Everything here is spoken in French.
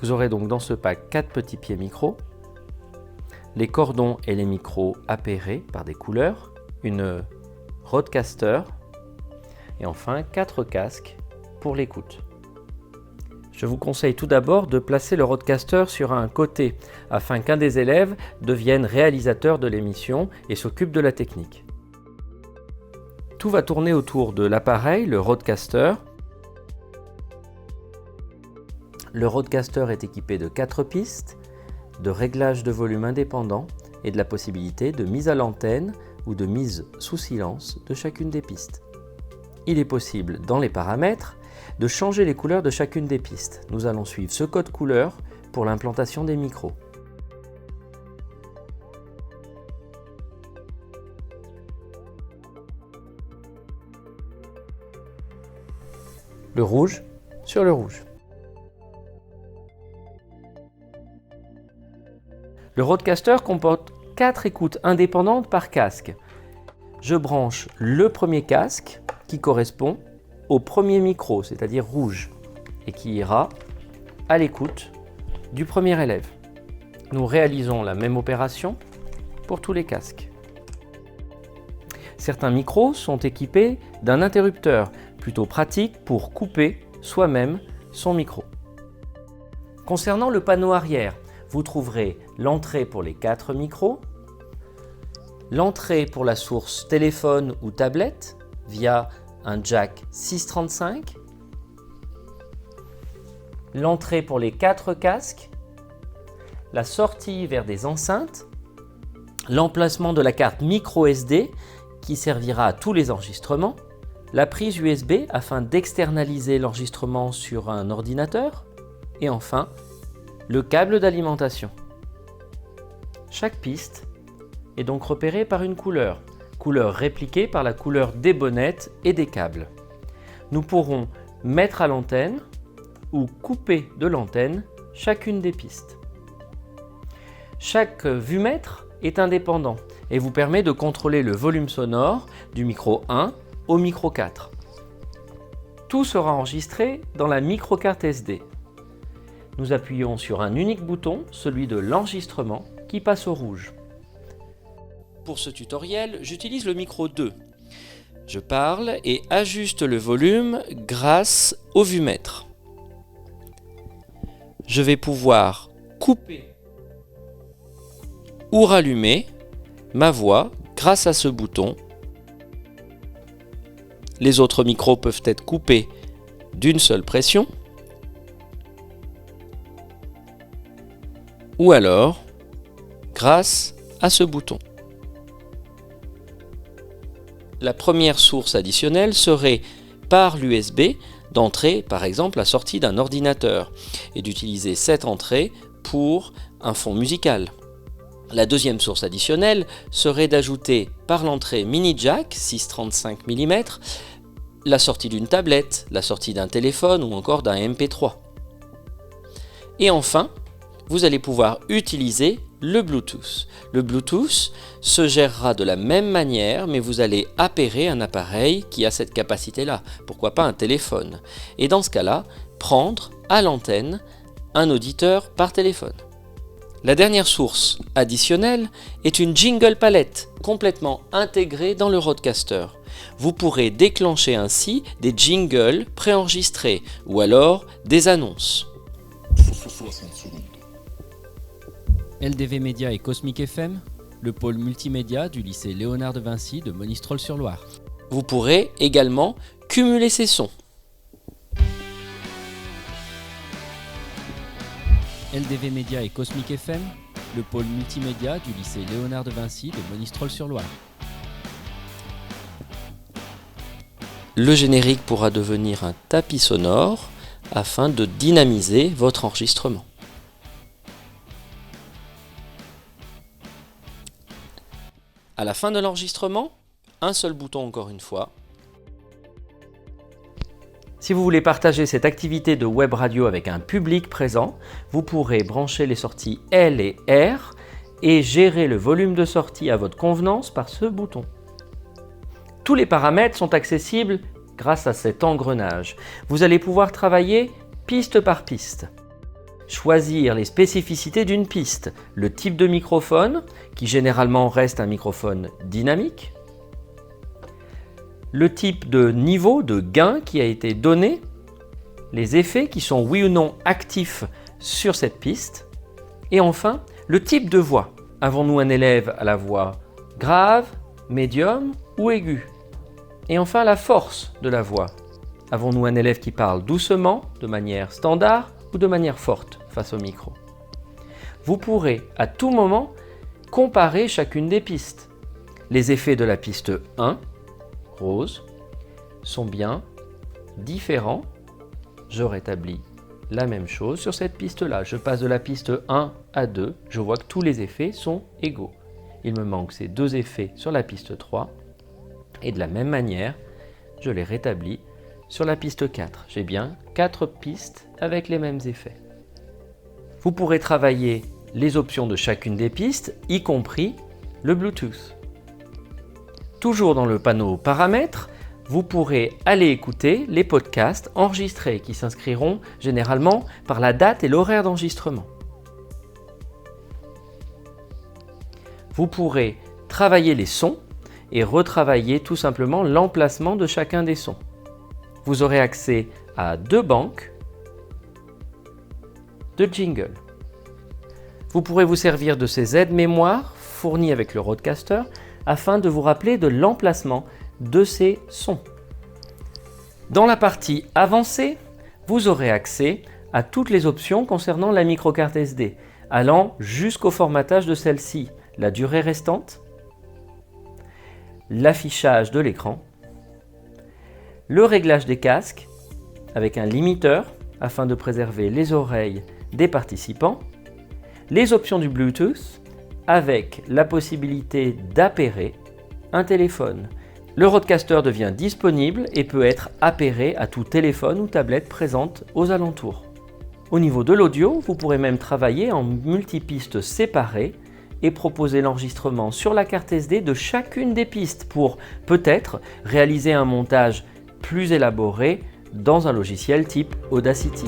Vous aurez donc dans ce pack 4 petits pieds micro, les cordons et les micros appairés par des couleurs, une Rodecaster et enfin 4 casques pour l'écoute. Je vous conseille tout d'abord de placer le Rodecaster sur un côté afin qu'un des élèves devienne réalisateur de l'émission et s'occupe de la technique. Tout va tourner autour de l'appareil, le Rodecaster. Le Rodecaster est équipé de 4 pistes, de réglages de volume indépendants et de la possibilité de mise à l'antenne ou de mise sous silence de chacune des pistes. Il est possible, dans les paramètres, de changer les couleurs de chacune des pistes. Nous allons suivre ce code couleur pour l'implantation des micros. Le rouge sur le rouge. Le Rodecaster comporte 4 écoutes indépendantes par casque. Je branche le premier casque qui correspond au premier micro, c'est-à-dire rouge, et qui ira à l'écoute du premier élève. Nous réalisons la même opération pour tous les casques. Certains micros sont équipés d'un interrupteur, plutôt pratique pour couper soi-même son micro. Concernant le panneau arrière, vous trouverez l'entrée pour les 4 micros, l'entrée pour la source téléphone ou tablette via un jack 635, l'entrée pour les 4 casques, la sortie vers des enceintes, l'emplacement de la carte micro SD qui servira à tous les enregistrements, la prise USB afin d'externaliser l'enregistrement sur un ordinateur et enfin le câble d'alimentation. Chaque piste est donc repérée par une couleur répliquée par la couleur des bonnettes et des câbles. Nous pourrons mettre à l'antenne ou couper de l'antenne chacune des pistes. Chaque vumètre est indépendant et vous permet de contrôler le volume sonore du micro 1 au micro 4. Tout sera enregistré dans la microcarte SD. Nous appuyons sur un unique bouton, celui de l'enregistrement, qui passe au rouge. Pour ce tutoriel, j'utilise le micro 2. Je parle et ajuste le volume grâce au vumètre. Je vais pouvoir couper ou rallumer ma voix grâce à ce bouton. Les autres micros peuvent être coupés d'une seule pression ou alors grâce à ce bouton. La première source additionnelle serait par l'USB d'entrer par exemple la sortie d'un ordinateur et d'utiliser cette entrée pour un fond musical. La deuxième source additionnelle serait d'ajouter par l'entrée mini jack 6,35 mm la sortie d'une tablette, la sortie d'un téléphone ou encore d'un MP3. Et enfin, vous allez pouvoir utiliser le Bluetooth. Le Bluetooth se gérera de la même manière, mais vous allez appairer un appareil qui a cette capacité-là. Pourquoi pas un téléphone? Et dans ce cas-là, prendre à l'antenne un auditeur par téléphone. La dernière source additionnelle est une jingle palette complètement intégrée dans le Rodecaster. Vous pourrez déclencher ainsi des jingles préenregistrés ou alors des annonces. LDV Média et Cosmic FM, le pôle multimédia du lycée Léonard de Vinci de Monistrol-sur-Loire. Vous pourrez également cumuler ces sons. LDV Média et Cosmic FM, le pôle multimédia du lycée Léonard de Vinci de Monistrol-sur-Loire. Le générique pourra devenir un tapis sonore afin de dynamiser votre enregistrement. À la fin de l'enregistrement, un seul bouton encore une fois. Si vous voulez partager cette activité de web radio avec un public présent, vous pourrez brancher les sorties L et R et gérer le volume de sortie à votre convenance par ce bouton. Tous les paramètres sont accessibles grâce à cet engrenage. Vous allez pouvoir travailler piste par piste. choisir les spécificités d'une piste, le type de microphone, qui généralement reste un microphone dynamique, le type de niveau de gain qui a été donné, les effets qui sont oui ou non actifs sur cette piste, et enfin le type de voix. Avons-nous un élève à la voix grave, médium ou aiguë? Et enfin la force de la voix. Avons-nous un élève qui parle doucement, de manière standard ou de manière forte face au micro? Vous pourrez à tout moment comparer chacune des pistes. Les effets de la piste 1, rose, sont bien différents. Je rétablis la même chose sur cette piste-là. Je passe de la piste 1 à 2, je vois que tous les effets sont égaux. Il me manque ces deux effets sur la piste 3, et de la même manière, je les rétablis sur la piste 4. J'ai bien 4 pistes avec les mêmes effets. Vous pourrez travailler les options de chacune des pistes, y compris le Bluetooth. Toujours dans le panneau paramètres, vous pourrez aller écouter les podcasts enregistrés qui s'inscriront généralement par la date et l'horaire d'enregistrement. Vous pourrez travailler les sons et retravailler tout simplement l'emplacement de chacun des sons. Vous aurez accès à 2 banques de jingles. Vous pourrez vous servir de ces aides-mémoires fournies avec le Rodecaster afin de vous rappeler de l'emplacement de ces sons. Dans la partie avancée, vous aurez accès à toutes les options concernant la microcarte SD, allant jusqu'au formatage de celle-ci, la durée restante, l'affichage de l'écran, le réglage des casques avec un limiteur afin de préserver les oreilles des participants, les options du Bluetooth avec la possibilité d'appairer un téléphone. Le Rodecaster devient disponible et peut être appairé à tout téléphone ou tablette présente aux alentours. Au niveau de l'audio, vous pourrez même travailler en multipistes séparées et proposer l'enregistrement sur la carte SD de chacune des pistes pour peut-être réaliser un montage plus élaboré dans un logiciel type Audacity.